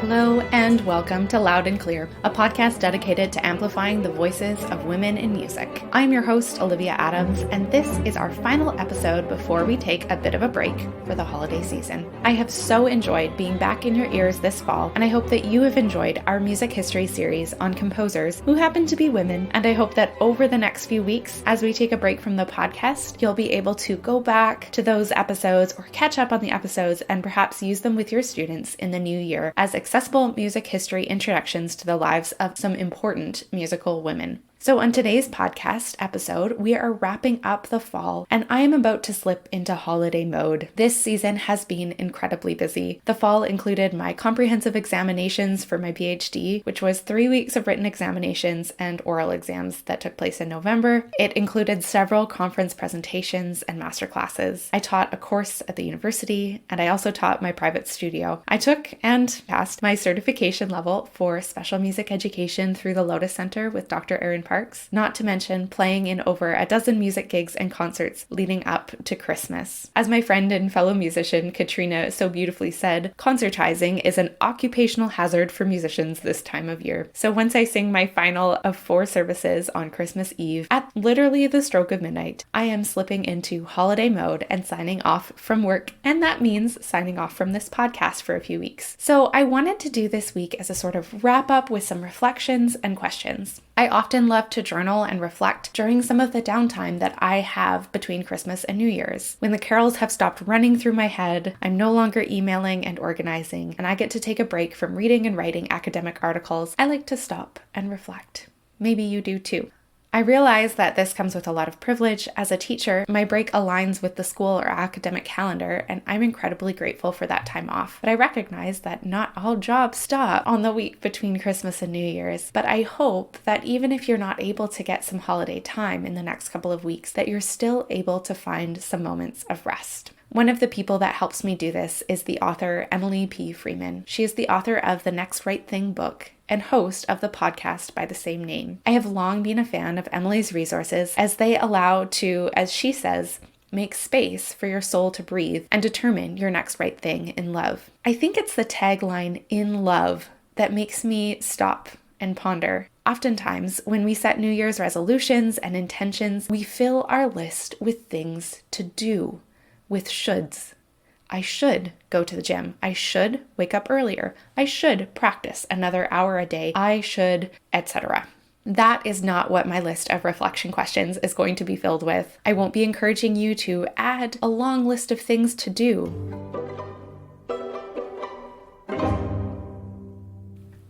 Hello and welcome to Loud and Clear, a podcast dedicated to amplifying the voices of women in music. I'm your host, Olivia Adams, and this is our final episode before we take a bit of a break for the holiday season. I have so enjoyed being back in your ears this fall, and I hope that you have enjoyed our music history series on composers who happen to be women, and I hope that over the next few weeks, as we take a break from the podcast, you'll be able to go back to those episodes or catch up on the episodes and perhaps use them with your students in the new year as accessible music history introductions to the lives of some important musical women. So on today's podcast episode, we are wrapping up the fall, and I am about to slip into holiday mode. This season has been incredibly busy. The fall included my comprehensive examinations for my PhD, which was 3 weeks of written examinations and oral exams that took place in November. It included several conference presentations and masterclasses. I taught a course at the university, and I also taught my private studio. I took and passed my certification level for special music education through the Lotus Center with Dr. Erin Parks, not to mention playing in over a dozen music gigs and concerts leading up to Christmas. As my friend and fellow musician Katrina so beautifully said, concertizing is an occupational hazard for musicians this time of year. So once I sing my final of 4 services on Christmas Eve at literally the stroke of midnight, I am slipping into holiday mode and signing off from work, and that means signing off from this podcast for a few weeks. So I wanted to do this week as a sort of wrap up with some reflections and questions. I often love to journal and reflect during some of the downtime that I have between Christmas and New Year's. When the carols have stopped running through my head, I'm no longer emailing and organizing, and I get to take a break from reading and writing academic articles. I like to stop and reflect. Maybe you do too. I realize that this comes with a lot of privilege. As a teacher, my break aligns with the school or academic calendar, and I'm incredibly grateful for that time off. But I recognize that not all jobs stop on the week between Christmas and New Year's. But I hope that even if you're not able to get some holiday time in the next couple of weeks, that you're still able to find some moments of rest. One of the people that helps me do this is the author Emily P. Freeman. She is the author of The Next Right Thing book and host of the podcast by the same name. I have long been a fan of Emily's resources as they allow to, as she says, make space for your soul to breathe and determine your next right thing in love. I think it's the tagline, "in love," that makes me stop and ponder. Oftentimes, when we set New Year's resolutions and intentions, we fill our list with things to do, with shoulds. I should go to the gym. I should wake up earlier. I should practice another hour a day. I should, etc. That is not what my list of reflection questions is going to be filled with. I won't be encouraging you to add a long list of things to do.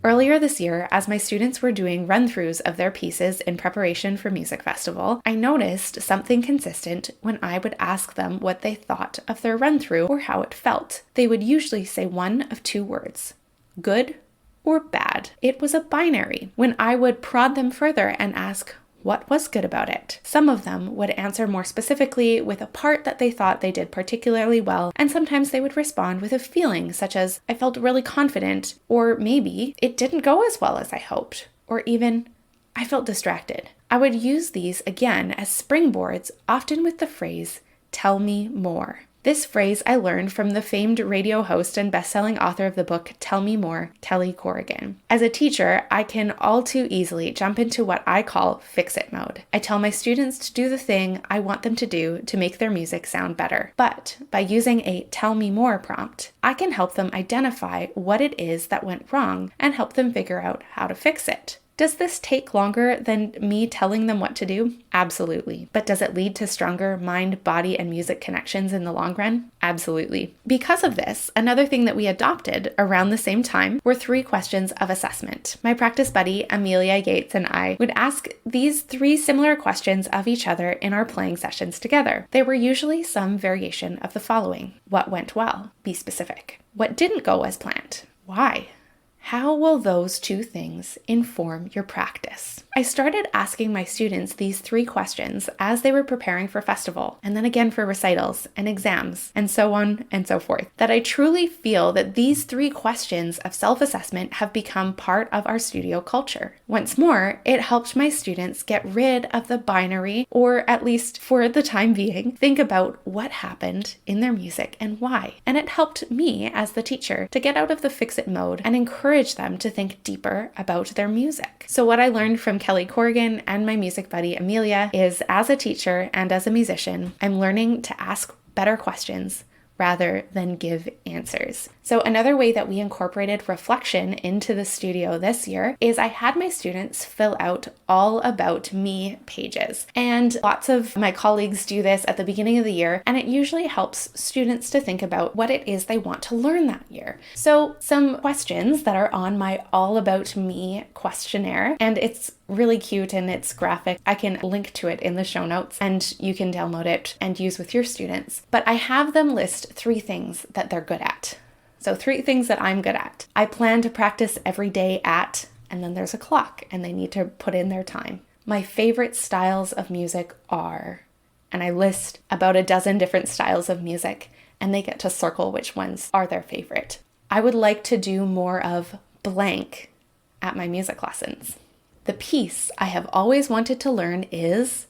Earlier this year, as my students were doing run-throughs of their pieces in preparation for Music Festival, I noticed something consistent when I would ask them what they thought of their run-through or how it felt. They would usually say one of 2 words, good or bad. It was a binary. When I would prod them further and ask, what was good about it? Some of them would answer more specifically with a part that they thought they did particularly well, and sometimes they would respond with a feeling such as, I felt really confident, or maybe, it didn't go as well as I hoped, or even, I felt distracted. I would use these again as springboards, often with the phrase, tell me more. This phrase I learned from the famed radio host and best-selling author of the book Tell Me More, Kelly Corrigan. As a teacher, I can all too easily jump into what I call fix-it mode. I tell my students to do the thing I want them to do to make their music sound better. But by using a Tell Me More prompt, I can help them identify what it is that went wrong and help them figure out how to fix it. Does this take longer than me telling them what to do? Absolutely. But does it lead to stronger mind, body, and music connections in the long run? Absolutely. Because of this, another thing that we adopted around the same time were 3 questions of assessment. My practice buddy, Amelia Yates, and I would ask these 3 similar questions of each other in our playing sessions together. They were usually some variation of the following. What went well? Be specific. What didn't go as planned? Why? How will those two things inform your practice? I started asking my students these 3 questions as they were preparing for festival, and then again for recitals and exams, and so on and so forth, that I truly feel that these 3 questions of self-assessment have become part of our studio culture. Once more, it helped my students get rid of the binary, or at least for the time being, think about what happened in their music and why. And it helped me as the teacher to get out of the fix-it mode and encourage them to think deeper about their music. So what I learned from Kelly Corrigan and my music buddy Amelia is, as a teacher and as a musician, I'm learning to ask better questions rather than give answers. So another way that we incorporated reflection into the studio this year is I had my students fill out all about me pages. And lots of my colleagues do this at the beginning of the year, and it usually helps students to think about what it is they want to learn that year. So some questions that are on my all about me questionnaire, and it's really cute and it's graphic. I can link to it in the show notes and you can download it and use with your students. But I have them list 3 things that they're good at. So 3 things that I'm good at. I plan to practice every day at, and then there's a clock and they need to put in their time. My favorite styles of music are, and I list about a dozen different styles of music and they get to circle which ones are their favorite. I would like to do more of blank at my music lessons. The piece I have always wanted to learn is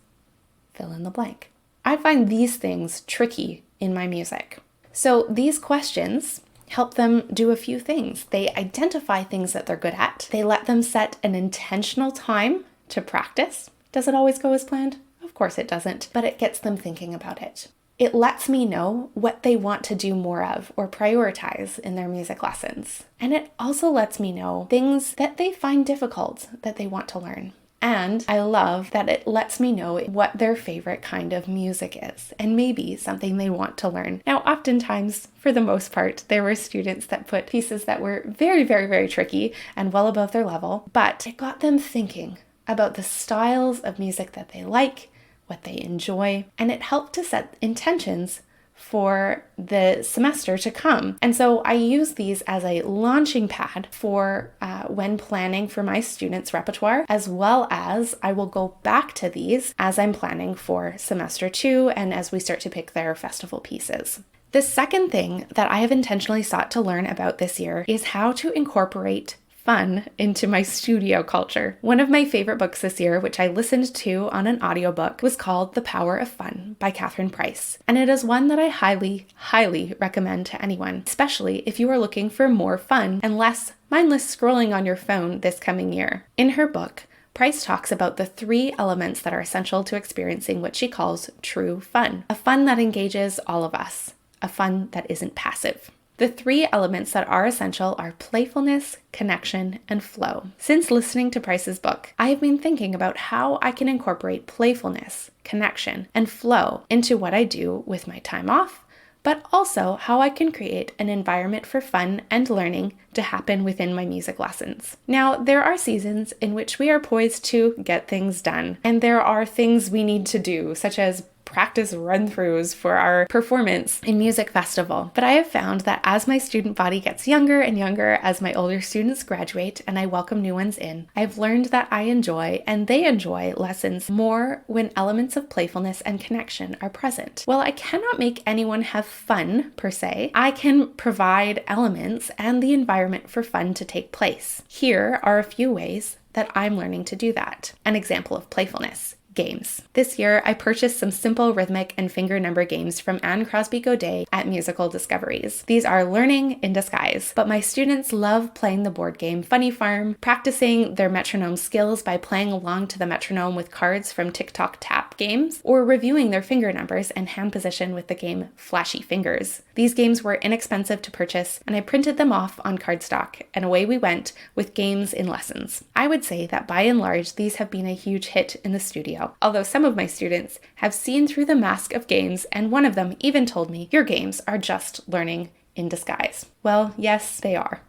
fill in the blank. I find these things tricky in my music. So these questions help them do a few things. They identify things that they're good at. They let them set an intentional time to practice. Does it always go as planned? Of course it doesn't, but it gets them thinking about it. It lets me know what they want to do more of or prioritize in their music lessons. And it also lets me know things that they find difficult that they want to learn. And I love that it lets me know what their favorite kind of music is and maybe something they want to learn. Now, oftentimes, for the most part, there were students that put pieces that were very, very, very tricky and well above their level, but it got them thinking about the styles of music that they like, what they enjoy, and it helped to set intentions for the semester to come. And so I use these as a launching pad for when planning for my students' repertoire, as well as I will go back to these as I'm planning for semester 2 and as we start to pick their festival pieces. The second thing that I have intentionally sought to learn about this year is how to incorporate fun into my studio culture. One of my favorite books this year, which I listened to on an audiobook, was called The Power of Fun by Catherine Price. And it is one that I highly, highly recommend to anyone, especially if you are looking for more fun and less mindless scrolling on your phone this coming year. In her book, Price talks about the 3 elements that are essential to experiencing what she calls true fun. A fun that engages all of us. A fun that isn't passive. The 3 elements that are essential are playfulness, connection, and flow. Since listening to Price's book, I have been thinking about how I can incorporate playfulness, connection, and flow into what I do with my time off, but also how I can create an environment for fun and learning to happen within my music lessons. Now, there are seasons in which we are poised to get things done, and there are things we need to do, such as practice run-throughs for our performance in music festival. But I have found that as my student body gets younger and younger, as my older students graduate and I welcome new ones in, I've learned that I enjoy and they enjoy lessons more when elements of playfulness and connection are present. While I cannot make anyone have fun per se, I can provide elements and the environment for fun to take place. Here are a few ways that I'm learning to do that. An example of playfulness. Games. This year, I purchased some simple rhythmic and finger number games from Anne Crosby Godet at Musical Discoveries. These are learning in disguise, but my students love playing the board game Funny Farm, practicing their metronome skills by playing along to the metronome with cards from TikTok Tap games, or reviewing their finger numbers and hand position with the game Flashy Fingers. These games were inexpensive to purchase, and I printed them off on cardstock, and away we went with games in lessons. I would say that by and large, these have been a huge hit in the studio. Although some of my students have seen through the mask of games, and one of them even told me, "Your games are just learning in disguise." Well, yes, they are.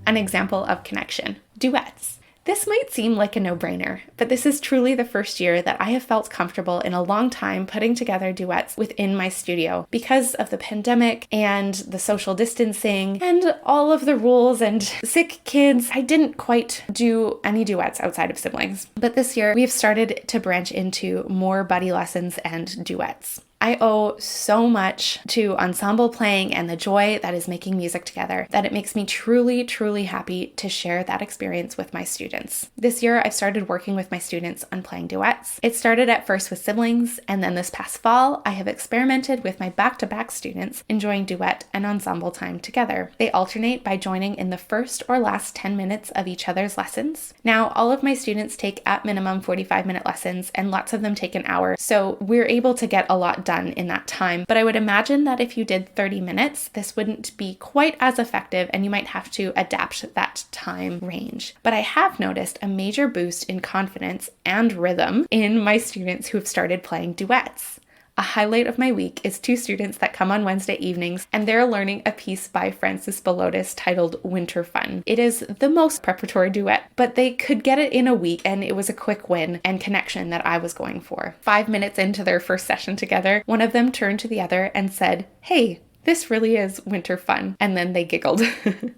An example of connection. Duets. This might seem like a no-brainer, but this is truly the first year that I have felt comfortable in a long time putting together duets within my studio because of the pandemic and the social distancing and all of the rules and sick kids. I didn't quite do any duets outside of siblings, but this year we've started to branch into more buddy lessons and duets. I owe so much to ensemble playing and the joy that is making music together that it makes me truly, truly happy to share that experience with my students. This year, I've started working with my students on playing duets. It started at first with siblings, and then this past fall, I have experimented with my back-to-back students enjoying duet and ensemble time together. They alternate by joining in the first or last 10 minutes of each other's lessons. Now, all of my students take at minimum 45-minute lessons, and lots of them take an hour, so we're able to get a lot done in that time. But I would imagine that if you did 30 minutes, this wouldn't be quite as effective and you might have to adapt that time range. But I have noticed a major boost in confidence and rhythm in my students who have started playing duets. A highlight of my week is 2 students that come on Wednesday evenings, and they're learning a piece by Francis Bolotis titled Winter Fun. It is the most preparatory duet, but they could get it in a week, and it was a quick win and connection that I was going for. 5 minutes into their first session together, one of them turned to the other and said, "Hey, this really is winter fun." And then they giggled.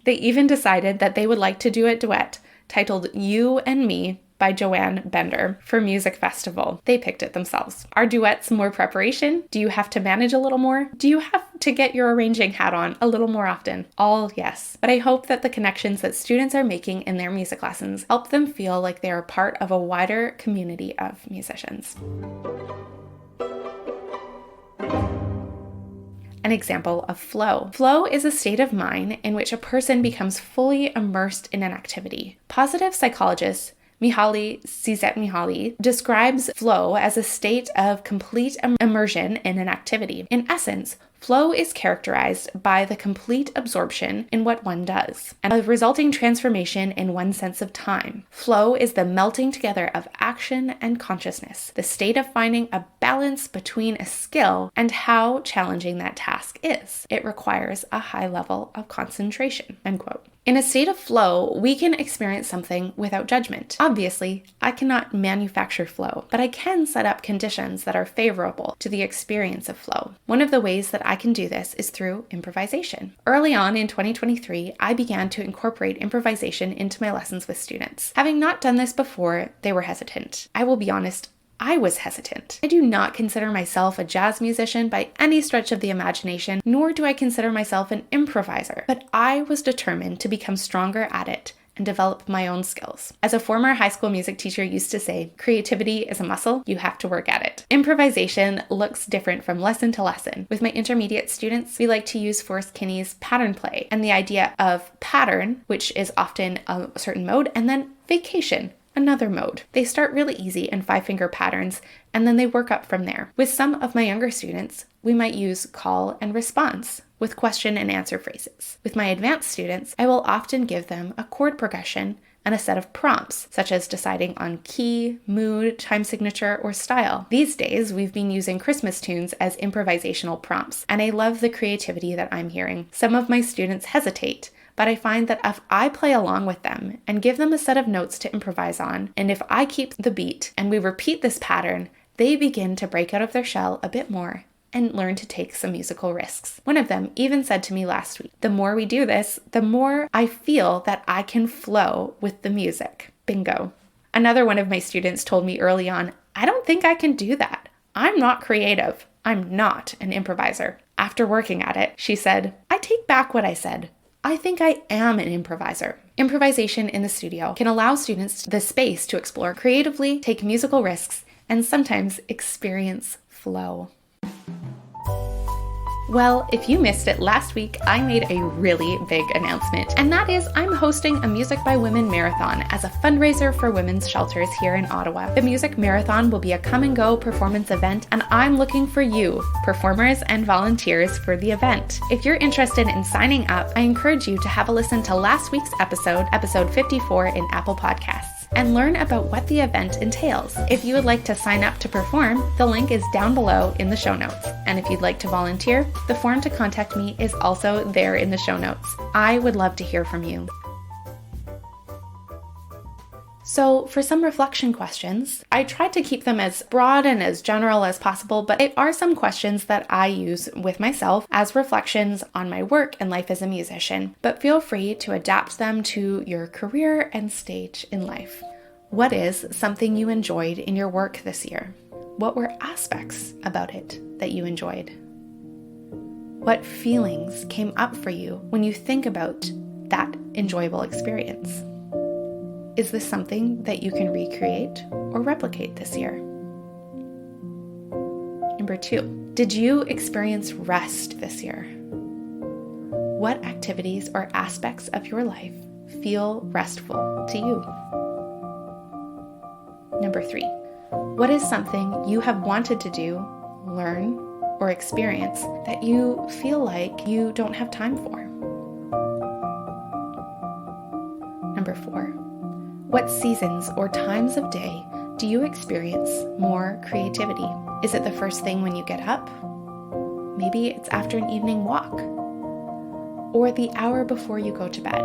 They even decided that they would like to do a duet titled You and Me by Joanne Bender for Music Festival. They picked it themselves. Are duets more preparation? Do you have to manage a little more? Do you have to get your arranging hat on a little more often? All yes. But I hope that the connections that students are making in their music lessons help them feel like they are part of a wider community of musicians. An example of flow. Flow is a state of mind in which a person becomes fully immersed in an activity. Positive psychologist Mihaly Csikszentmihalyi describes flow as a state of complete immersion in an activity. In essence, flow is characterized by the complete absorption in what one does, and a resulting transformation in one's sense of time. Flow is the melting together of action and consciousness, the state of finding a balance between a skill and how challenging that task is. It requires a high level of concentration, end quote. In a state of flow, we can experience something without judgment. Obviously, I cannot manufacture flow, but I can set up conditions that are favorable to the experience of flow. One of the ways that I can do this is through improvisation. Early on in 2023, I began to incorporate improvisation into my lessons with students. Having not done this before, they were hesitant. I will be honest, I was hesitant. I do not consider myself a jazz musician by any stretch of the imagination, nor do I consider myself an improviser, but I was determined to become stronger at it and develop my own skills. As a former high school music teacher used to say, creativity is a muscle, you have to work at it. Improvisation looks different from lesson to lesson. With my intermediate students, we like to use Forrest Kinney's pattern play and the idea of pattern, which is often a certain mode, and then vacation, another mode. They start really easy in 5-finger patterns, and then they work up from there. With some of my younger students, we might use call and response with question and answer phrases. With my advanced students, I will often give them a chord progression and a set of prompts, such as deciding on key, mood, time signature, or style. These days, we've been using Christmas tunes as improvisational prompts, and I love the creativity that I'm hearing. Some of my students hesitate, but I find that if I play along with them and give them a set of notes to improvise on, and if I keep the beat and we repeat this pattern, they begin to break out of their shell a bit more and learn to take some musical risks. One of them even said to me last week, the more we do this, the more I feel that I can flow with the music. Bingo. Another one of my students told me early on, I don't think I can do that. I'm not creative. I'm not an improviser. After working at it, she said, I take back what I said. I think I am an improviser. Improvisation in the studio can allow students the space to explore creatively, take musical risks, and sometimes experience flow. Well, if you missed it last week, I made a really big announcement, and that is I'm hosting a Music by Women Marathon as a fundraiser for women's shelters here in Ottawa. The Music Marathon will be a come-and-go performance event, and I'm looking for you, performers and volunteers, for the event. If you're interested in signing up, I encourage you to have a listen to last week's episode 54 in Apple Podcasts, and learn about what the event entails. If you would like to sign up to perform, the link is down below in the show notes. And if you'd like to volunteer, the form to contact me is also there in the show notes. I would love to hear from you. So for some reflection questions, I tried to keep them as broad and as general as possible, but they are some questions that I use with myself as reflections on my work and life as a musician, but feel free to adapt them to your career and stage in life. What is something you enjoyed in your work this year? What were aspects about it that you enjoyed? What feelings came up for you when you think about that enjoyable experience? Is this something that you can recreate or replicate this year? Number 2, did you experience rest this year? What activities or aspects of your life feel restful to you? Number 3, what is something you have wanted to do, learn, or experience that you feel like you don't have time for? Number 4, what seasons or times of day do you experience more creativity? Is it the first thing when you get up? Maybe it's after an evening walk, or the hour before you go to bed.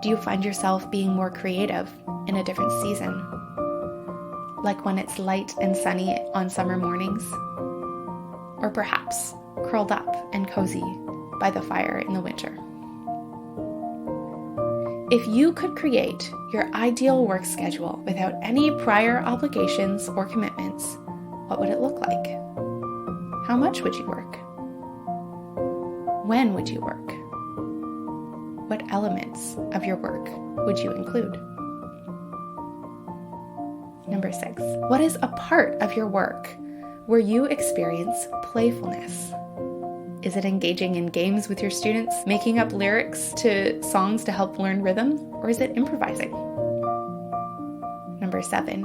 Do you find yourself being more creative in a different season? Like when it's light and sunny on summer mornings? Or perhaps curled up and cozy by the fire in the winter? If you could create your ideal work schedule without any prior obligations or commitments, what would it look like? How much would you work? When would you work? What elements of your work would you include? Number 6, what is a part of your work where you experience playfulness? Is it engaging in games with your students, making up lyrics to songs to help learn rhythm, or is it improvising? Number 7,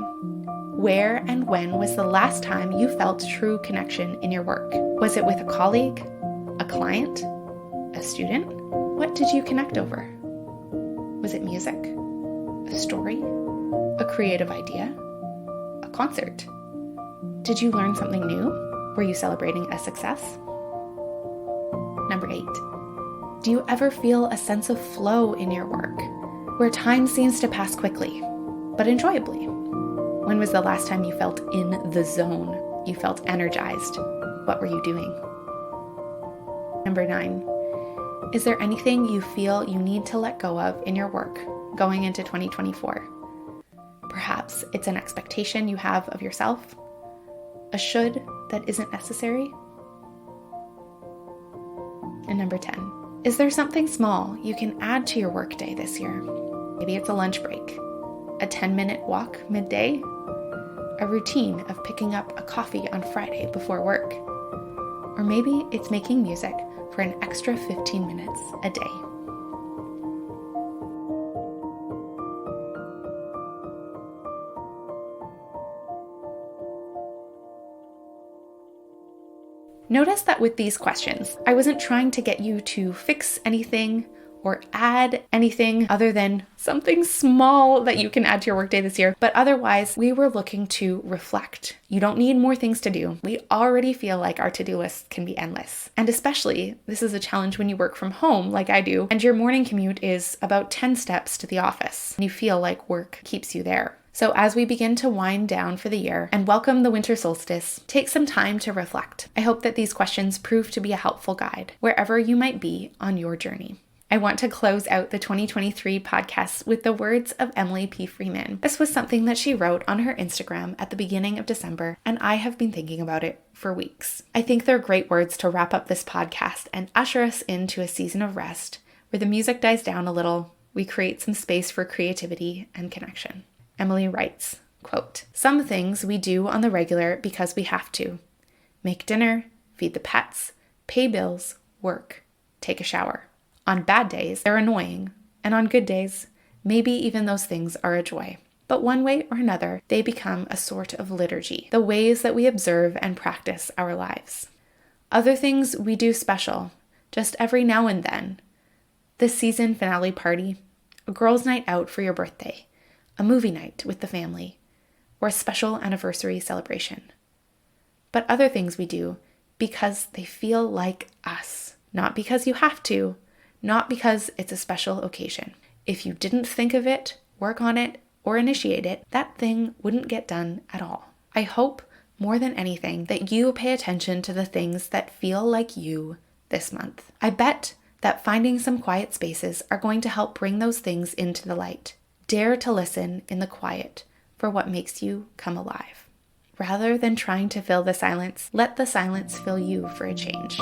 where and when was the last time you felt true connection in your work? Was it with a colleague, a client, a student? What did you connect over? Was it music, a story, a creative idea, a concert? Did you learn something new? Were you celebrating a success? Number 8, do you ever feel a sense of flow in your work, where time seems to pass quickly, but enjoyably? When was the last time you felt in the zone? You felt energized. What were you doing? Number 9, is there anything you feel you need to let go of in your work going into 2024? Perhaps it's an expectation you have of yourself, a should that isn't necessary. And number 10, is there something small you can add to your workday this year? Maybe it's a lunch break, a 10-minute walk midday, a routine of picking up a coffee on Friday before work, or maybe it's making music for an extra 15 minutes a day. Notice that with these questions, I wasn't trying to get you to fix anything or add anything other than something small that you can add to your workday this year. But otherwise, we were looking to reflect. You don't need more things to do. We already feel like our to-do list can be endless. And especially, this is a challenge when you work from home like I do, and your morning commute is about 10 steps to the office, and you feel like work keeps you there. So as we begin to wind down for the year and welcome the winter solstice, take some time to reflect. I hope that these questions prove to be a helpful guide wherever you might be on your journey. I want to close out the 2023 podcast with the words of Emily P. Freeman. This was something that she wrote on her Instagram at the beginning of December, and I have been thinking about it for weeks. I think they're great words to wrap up this podcast and usher us into a season of rest where the music dies down a little, we create some space for creativity and connection. Emily writes, quote, "Some things we do on the regular because we have to. Make dinner, feed the pets, pay bills, work, take a shower. On bad days, they're annoying, and on good days, maybe even those things are a joy. But one way or another, they become a sort of liturgy, the ways that we observe and practice our lives. Other things we do special, just every now and then. The season finale party, a girls' night out for your birthday, a movie night with the family, or a special anniversary celebration. But other things we do because they feel like us, not because you have to, not because it's a special occasion. If you didn't think of it, work on it or initiate it, that thing wouldn't get done at all. I hope, more than anything, that you pay attention to the things that feel like you this month. I bet that finding some quiet spaces are going to help bring those things into the light. Dare to listen in the quiet for what makes you come alive. Rather than trying to fill the silence, let the silence fill you for a change.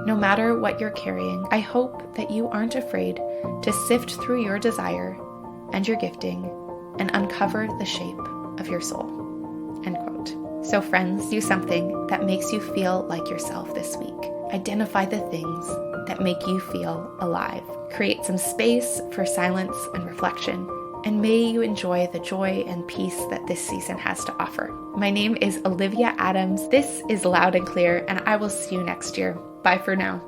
No matter what you're carrying, I hope that you aren't afraid to sift through your desire and your gifting and uncover the shape of your soul. End quote. So friends, do something that makes you feel like yourself this week. Identify the things that make you feel alive. Create some space for silence and reflection, and may you enjoy the joy and peace that this season has to offer. My name is Olivia Adams. This is Loud and Clear, and I will see you next year. Bye for now.